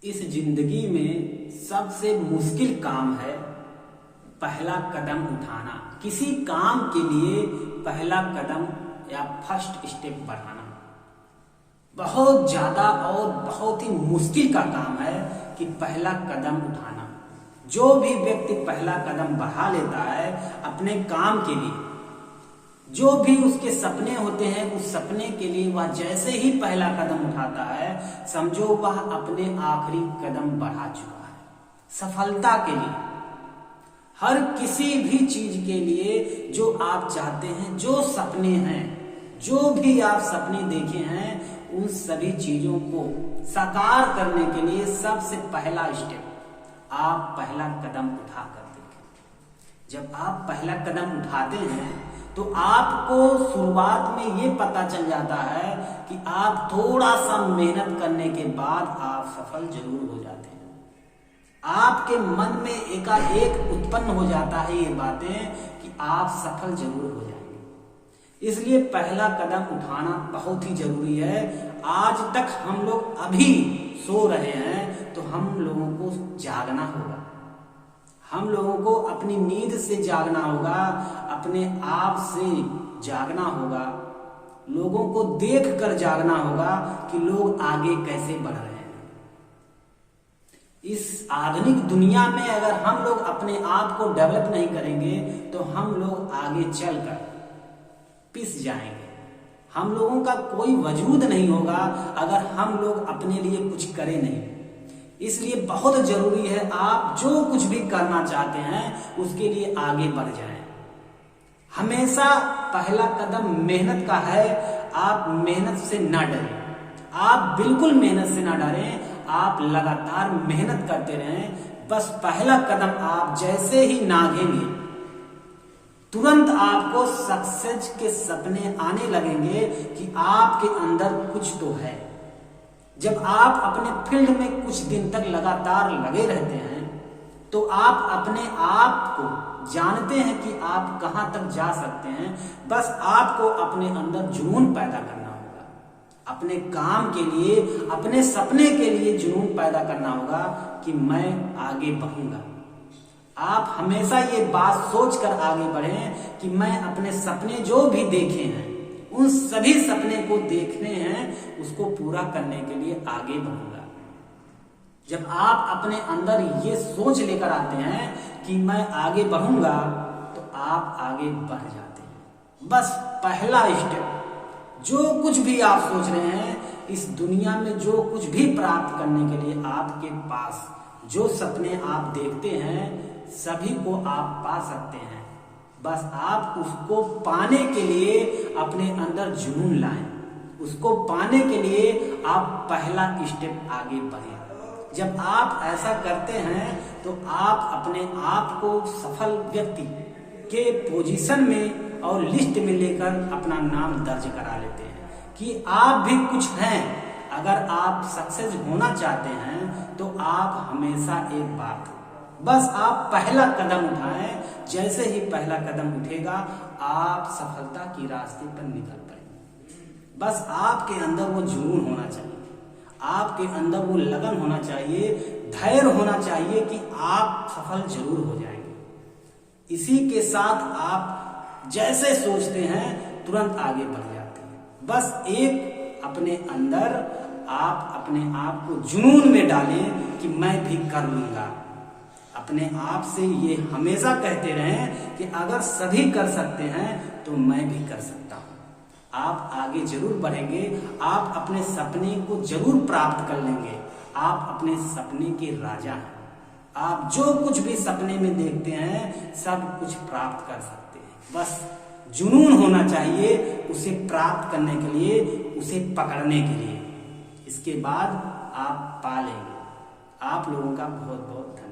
इस जिंदगी में सबसे मुश्किल काम है पहला कदम उठाना। किसी काम के लिए पहला कदम या फर्स्ट स्टेप बढ़ाना बहुत ज्यादा और बहुत ही मुश्किल का काम है कि पहला कदम उठाना। जो भी व्यक्ति पहला कदम बढ़ा लेता है अपने काम के लिए, जो भी उसके सपने होते हैं उस सपने के लिए वह जैसे ही पहला कदम उठाता है समझो वह अपने आखिरी कदम बढ़ा चुका है सफलता के लिए। हर किसी भी चीज के लिए जो आप चाहते हैं, जो सपने हैं, जो भी आप सपने देखे हैं, उन सभी चीजों को साकार करने के लिए सबसे पहला स्टेप आप पहला कदम उठा कर देखें। जब आप पहला कदम उठाते हैं तो आपको शुरुआत में ये पता चल जाता है कि आप थोड़ा सा मेहनत करने के बाद आप सफल जरूर हो जाते हैं। आपके मन में एकाएक उत्पन्न हो जाता है ये बातें कि आप सफल जरूर हो जाएंगे। इसलिए पहला कदम उठाना बहुत ही जरूरी है। आज तक हम लोग अभी सो रहे हैं तो हम लोगों को जागना होगा, हम लोगों को अपनी नींद से जागना होगा, अपने आप से जागना होगा, लोगों को देख कर जागना होगा कि लोग आगे कैसे बढ़ रहे हैं। इस आधुनिक दुनिया में अगर हम लोग अपने आप को डेवलप नहीं करेंगे तो हम लोग आगे चलकर पिस जाएंगे। हम लोगों का कोई वजूद नहीं होगा अगर हम लोग अपने लिए कुछ करें नहीं। इसलिए बहुत जरूरी है आप जो कुछ भी करना चाहते हैं उसके लिए आगे बढ़ जाएं। हमेशा पहला कदम मेहनत का है। आप मेहनत से ना डरें, आप बिल्कुल मेहनत से ना डरें, आप लगातार मेहनत करते रहें। बस पहला कदम आप जैसे ही नागेंगे तुरंत आपको सक्सेस के सपने आने लगेंगे कि आपके अंदर कुछ तो है। जब आप अपने फील्ड में कुछ दिन तक लगातार लगे रहते हैं तो आप अपने आप को जानते हैं कि आप कहां तक जा सकते हैं। बस आपको अपने अंदर जुनून पैदा करना होगा, अपने काम के लिए, अपने सपने के लिए जुनून पैदा करना होगा कि मैं आगे बढ़ूंगा। आप हमेशा ये बात सोचकर आगे बढ़ें कि मैं अपने सपने जो भी देखे हैं उन सभी सपने को देखने हैं, उसको पूरा करने के लिए आगे बढ़ूंगा। जब आप अपने अंदर ये सोच लेकर आते हैं कि मैं आगे बढ़ूंगा तो आप आगे बढ़ जाते हैं। बस पहला स्टेप, जो कुछ भी आप सोच रहे हैं इस दुनिया में, जो कुछ भी प्राप्त करने के लिए आपके पास जो सपने आप देखते हैं सभी को आप पा सकते हैं। बस आप उसको पाने के लिए अपने अंदर जुनून लाएं, उसको पाने के लिए आप पहला स्टेप आगे बढ़ें। जब आप ऐसा करते हैं तो आप अपने आप को सफल व्यक्ति के पोजीशन में और लिस्ट में लेकर अपना नाम दर्ज करा लेते हैं कि आप भी कुछ हैं। अगर आप सक्सेस होना चाहते हैं तो आप हमेशा एक बात, बस आप पहला कदम उठाएं। जैसे ही पहला कदम उठेगा आप सफलता की रास्ते पर निकल पड़ेंगे। बस आपके अंदर वो जुनून होना चाहिए, आपके अंदर वो लगन होना चाहिए, धैर्य होना चाहिए कि आप सफल जरूर हो जाएंगे। इसी के साथ आप जैसे सोचते हैं तुरंत आगे बढ़ जाते हैं। बस एक अपने अंदर आप अपने आप को जुनून में डालें कि मैं भी कर लूंगा। अपने आप से ये हमेशा कहते रहें कि अगर सभी कर सकते हैं तो मैं भी कर सकता हूं। आप आगे जरूर बढ़ेंगे, आप अपने सपने को जरूर प्राप्त कर लेंगे। आप अपने सपने के राजा हैं। आप जो कुछ भी सपने में देखते हैं सब कुछ प्राप्त कर सकते हैं। बस जुनून होना चाहिए उसे प्राप्त करने के लिए, उसे पकड़ने के लिए। इसके बाद आप पा लेंगे। आप लोगों का बहुत बहुत धन्यवाद।